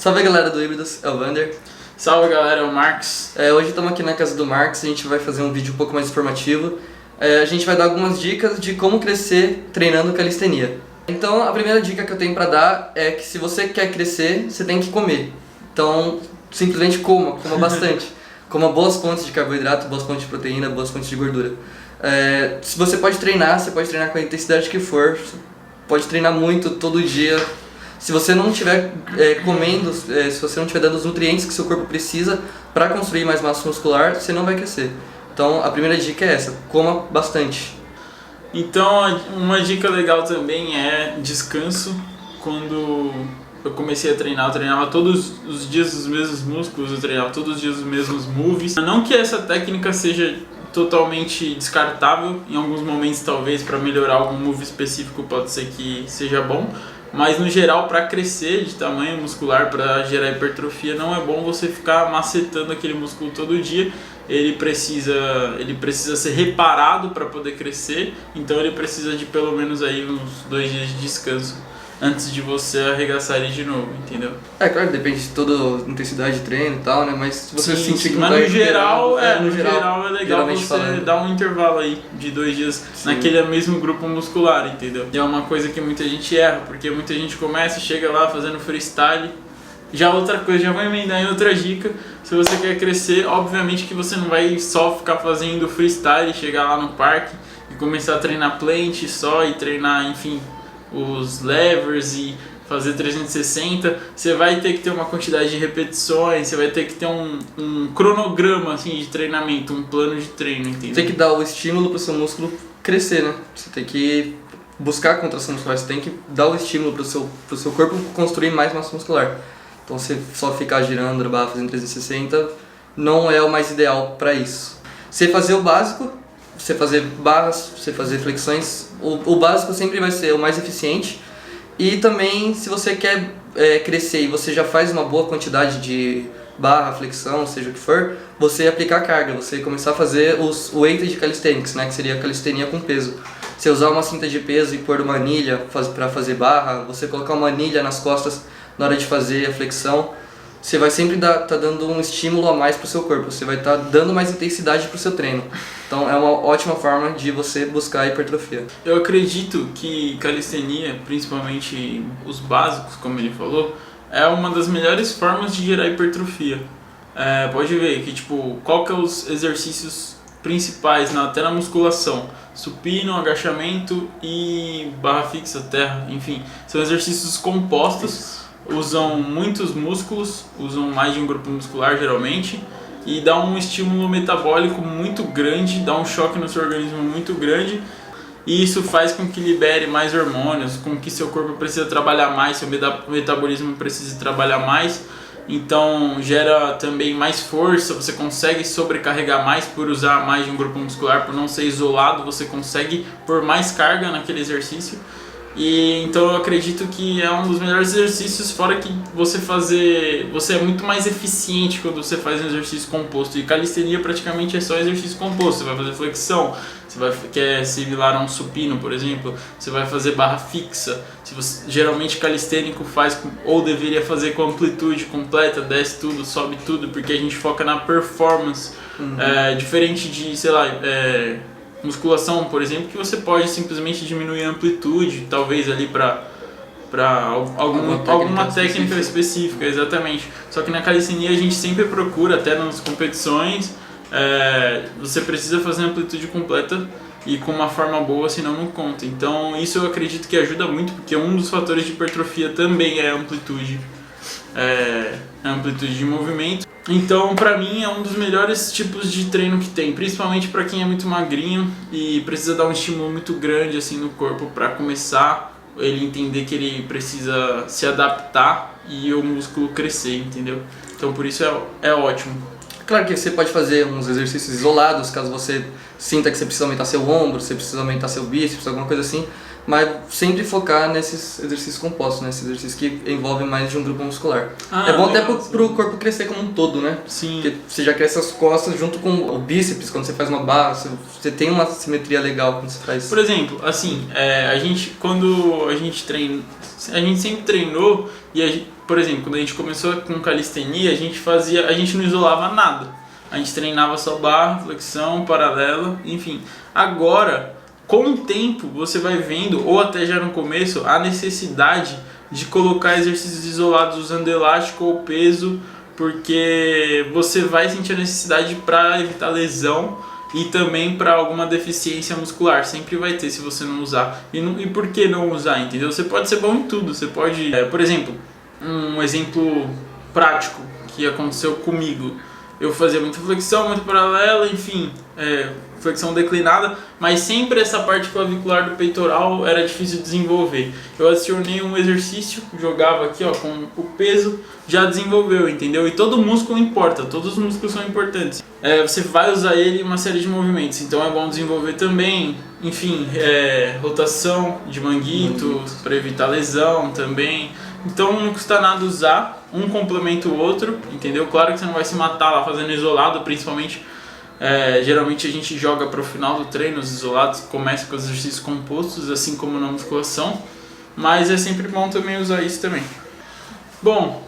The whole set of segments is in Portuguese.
Salve galera do Híbridos, é o Vander. Salve galera, é o Marcos. Hoje estamos aqui na casa do Marcos, a gente vai fazer um vídeo um pouco mais informativo. A gente vai dar algumas dicas de como crescer treinando calistenia. Então a primeira dica que eu tenho pra dar é que se você quer crescer, você tem que comer. Então simplesmente coma bastante. Coma boas fontes de carboidrato, boas fontes de proteína, boas fontes de gordura. Se você pode treinar com a intensidade que for, pode treinar muito todo dia. Se você não estiver comendo, se você não estiver dando os nutrientes que seu corpo precisa para construir mais massa muscular, você não vai crescer. Então a primeira dica é essa, coma bastante. Então uma dica legal também é descanso. Quando eu comecei a treinar, eu treinava todos os dias os mesmos músculos, eu treinava todos os dias os mesmos moves. Não que essa técnica seja totalmente descartável, em alguns momentos talvez para melhorar algum move específico pode ser que seja bom, mas no geral para crescer de tamanho muscular, para gerar hipertrofia, não é bom você ficar macetando aquele músculo todo dia. Ele precisa ser reparado para poder crescer, então ele precisa de pelo menos aí uns 2 dias de descanso antes de você arregaçar ele de novo, entendeu? Claro, depende de toda a intensidade de treino e tal, né? Mas se você sentir que não mas vai no geral é legal você falando, dar um intervalo aí de 2 dias naquele mesmo grupo muscular, entendeu? E é uma coisa que muita gente erra, porque muita gente começa, chega lá fazendo freestyle. Já outra coisa, já vou emendar em outra dica. Se você quer crescer, obviamente que você não vai só ficar fazendo freestyle, chegar lá no parque e começar a treinar plant só e treinar, enfim, os levers e fazer 360. Você vai ter que ter uma quantidade de repetições, você vai ter que ter um cronograma assim, de treinamento, um plano de treino, entendeu? Tem que dar o estímulo para o seu músculo crescer, né? Você tem que buscar a contração muscular, você tem que dar o estímulo para o seu corpo construir mais massa muscular. Então você só ficar girando a barra fazendo 360 não é o mais ideal para isso. Você fazer o básico, você fazer barras, você fazer flexões, o básico sempre vai ser o mais eficiente. E também se você quer crescer e você já faz uma boa quantidade de barra, flexão, seja o que for, você aplicar carga, você começar a fazer o weighted calisthenics, né, que seria a calistenia com peso. Você usar uma cinta de peso e pôr uma anilha para fazer barra, você colocar uma anilha nas costas na hora de fazer a flexão, você vai sempre tá dando um estímulo a mais para o seu corpo, você vai estar dando mais intensidade para o seu treino. Então é uma ótima forma de você buscar a hipertrofia. Eu acredito que calistenia, principalmente os básicos, como ele falou, é uma das melhores formas de gerar hipertrofia. Pode ver que qual que é os exercícios principais até na musculação: supino, agachamento e barra fixa, terra, enfim, são exercícios compostos. Usam muitos músculos, usam mais de um grupo muscular geralmente, e dá um estímulo metabólico muito grande, dá um choque no seu organismo muito grande, e isso faz com que libere mais hormônios, com que seu corpo precisa trabalhar mais, seu metabolismo precisa trabalhar mais, então gera também mais força, você consegue sobrecarregar mais por usar mais de um grupo muscular, por não ser isolado, você consegue pôr mais carga naquele exercício. E então eu acredito que é um dos melhores exercícios, fora que você é muito mais eficiente quando você faz um exercício composto. E calistenia praticamente é só exercício composto. Você vai fazer flexão, que é similar a um supino, por exemplo. Você vai fazer barra fixa. Geralmente calistênico faz, ou deveria fazer com amplitude completa, desce tudo, sobe tudo, porque a gente foca na performance. Diferente de, sei lá, musculação, por exemplo, que você pode simplesmente diminuir a amplitude, talvez ali para alguma técnica específica, exatamente. Só que na calistenia a gente sempre procura, até nas competições, você precisa fazer a amplitude completa e com uma forma boa, senão não conta. Então isso eu acredito que ajuda muito, porque um dos fatores de hipertrofia também é a amplitude de movimento. Então, pra mim, é um dos melhores tipos de treino que tem, principalmente pra quem é muito magrinho e precisa dar um estímulo muito grande assim no corpo pra começar ele entender que ele precisa se adaptar e o músculo crescer, entendeu? Então, por isso é ótimo. Claro que você pode fazer uns exercícios isolados, caso você sinta que você precisa aumentar seu ombro, você precisa aumentar seu bíceps, alguma coisa assim, mas sempre focar nesses exercícios compostos, né? Esses exercícios que envolvem mais de um grupo muscular. É bom até pro corpo crescer como um todo, né? Sim. Porque você já cresce as costas junto com o bíceps, quando você faz uma barra, você tem uma simetria legal quando você faz. Por exemplo, assim, quando a gente treina, a gente sempre treinou e por exemplo, quando a gente começou com calistenia, a gente não isolava nada. A gente treinava só barra, flexão, paralela, enfim. Agora, com o tempo, você vai vendo, ou até já no começo, a necessidade de colocar exercícios isolados usando elástico ou peso, porque você vai sentir a necessidade para evitar lesão e também para alguma deficiência muscular. Sempre vai ter se você não usar. E por que não usar, entendeu? Você pode ser bom em tudo. Você pode, por exemplo, um exemplo prático que aconteceu comigo. Eu fazia muita flexão, muito paralela, enfim, flexão declinada, mas sempre essa parte clavicular do peitoral era difícil de desenvolver. Eu adicionei um exercício, jogava aqui ó, com o peso, já desenvolveu, entendeu? E todo músculo importa, todos os músculos são importantes. Você vai usar ele em uma série de movimentos, então é bom desenvolver também, enfim, rotação de manguito, para evitar lesão também. Então não custa nada usar, um complementa o outro, entendeu? Claro que você não vai se matar lá fazendo isolado, principalmente, geralmente a gente joga para o final do treino, os isolados começa com os exercícios compostos, assim como na musculação, mas é sempre bom também usar isso também. Bom,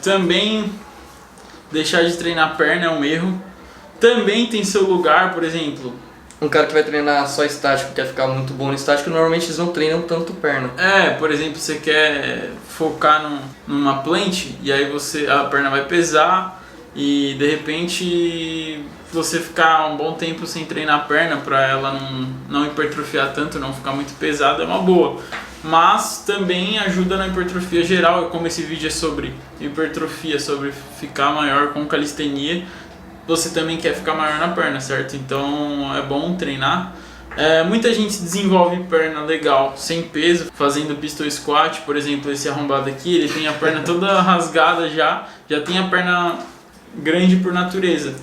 também deixar de treinar perna é um erro, também tem seu lugar, por exemplo. Um cara que vai treinar só estático, quer ficar muito bom no estático, normalmente eles não treinam tanto perna. Por exemplo, você quer focar numa plant e aí a perna vai pesar e de repente você ficar um bom tempo sem treinar a perna para ela não hipertrofiar tanto, não ficar muito pesada, é uma boa. Mas também ajuda na hipertrofia geral, como esse vídeo é sobre hipertrofia, sobre ficar maior com calistenia, você também quer ficar maior na perna, certo? Então é bom treinar. Muita gente desenvolve perna legal sem peso, fazendo pistol squat, por exemplo, esse arrombado aqui, ele tem a perna toda rasgada já tem a perna grande por natureza.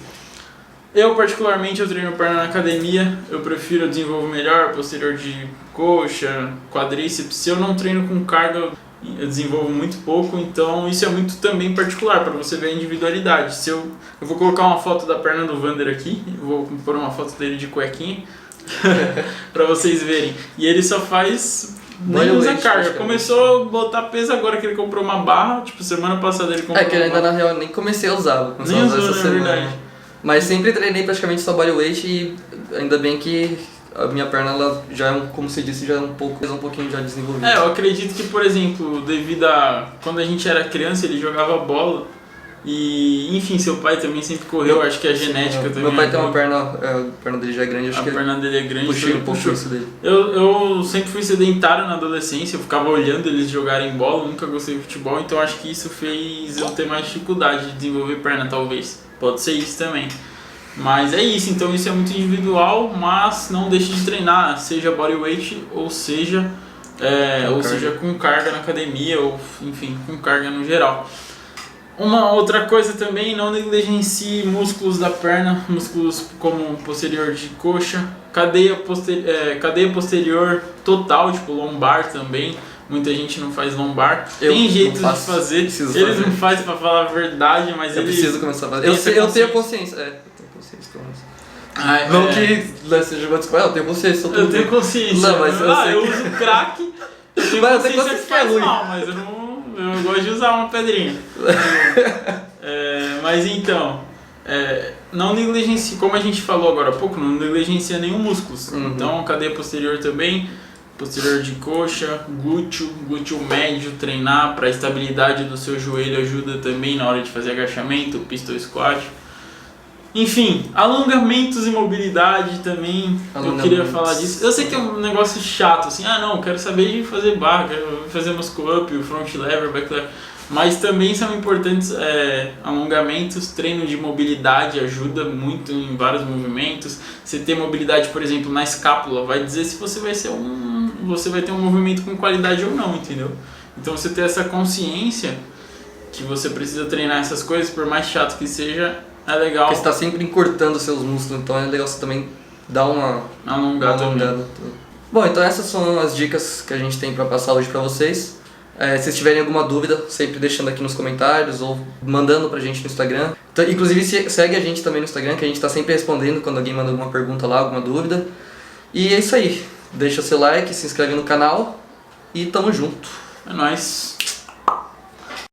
Eu particularmente treino perna na academia, eu prefiro desenvolver melhor, posterior de coxa, quadríceps. Se eu não treino com carga, eu desenvolvo muito pouco, então isso é muito também particular para você ver a individualidade. Eu vou colocar uma foto da perna do Vander aqui, vou pôr uma foto dele de cuequinha para vocês verem. E ele só faz, nem usa carga. Começou a botar peso agora que ele comprou uma barra, tipo semana passada ele comprou. Que eu ainda na real nem comecei a usar, vou começar a usar essa semana. Verdade. Mas sempre treinei praticamente só bodyweight e ainda bem que a minha perna, ela já é, como você disse, já é um pouquinho já desenvolvida. Eu acredito que, por exemplo, devido a... Quando a gente era criança, ele jogava bola e, enfim, seu pai também sempre correu, acho que a genética também... Meu pai tem uma perna, a perna dele já é grande, acho que a perna dele é grande. Puxei um pouco isso dele. Eu sempre fui sedentário na adolescência, eu ficava olhando eles jogarem bola, nunca gostei de futebol, então acho que isso fez eu ter mais dificuldade de desenvolver perna, talvez. Pode ser isso também. Mas é isso, então isso é muito individual, mas não deixe de treinar, seja bodyweight ou seja com carga na academia, ou enfim, com carga no geral. Uma outra coisa também, não negligencie músculos da perna, músculos como posterior de coxa, cadeia posterior total, tipo lombar também. Muita gente não faz lombar. Tem jeito de fazer. Eles não fazem, pra falar a verdade, mas eu preciso começar a fazer. Eu tenho consciência. Não que seja uma desculpa, eu tenho consciência. Eu tenho consciência. Não, mas eu uso crack. Eu tenho consciência que faz mal, mas eu gosto de usar uma pedrinha. Mas então, não negligencie, como a gente falou agora há pouco, não negligencia nenhum músculo. Então, cadeia posterior também, posterior de coxa, glúteo médio, treinar para a estabilidade do seu joelho ajuda também na hora de fazer agachamento, pistol squat. Enfim, alongamentos e mobilidade também, eu queria falar disso. Eu sei que é um negócio chato, assim, eu quero saber de fazer barra, quero fazer muscle-up, front lever, back lever. Mas também são importantes alongamentos, treino de mobilidade ajuda muito em vários movimentos. Você ter mobilidade, por exemplo, na escápula, vai dizer se você vai ter um movimento com qualidade ou não, entendeu? Então você ter essa consciência que você precisa treinar essas coisas, por mais chato que seja, é legal. Porque você está sempre encurtando seus músculos, então é legal você também dar uma alongada. Bom, então essas são as dicas que a gente tem para passar hoje para vocês. Se vocês tiverem alguma dúvida, sempre deixando aqui nos comentários ou mandando pra gente no Instagram. Então, inclusive segue a gente também no Instagram, que a gente tá sempre respondendo quando alguém manda alguma pergunta lá, alguma dúvida. E é isso aí. Deixa seu like, se inscreve no canal e tamo junto. É nóis.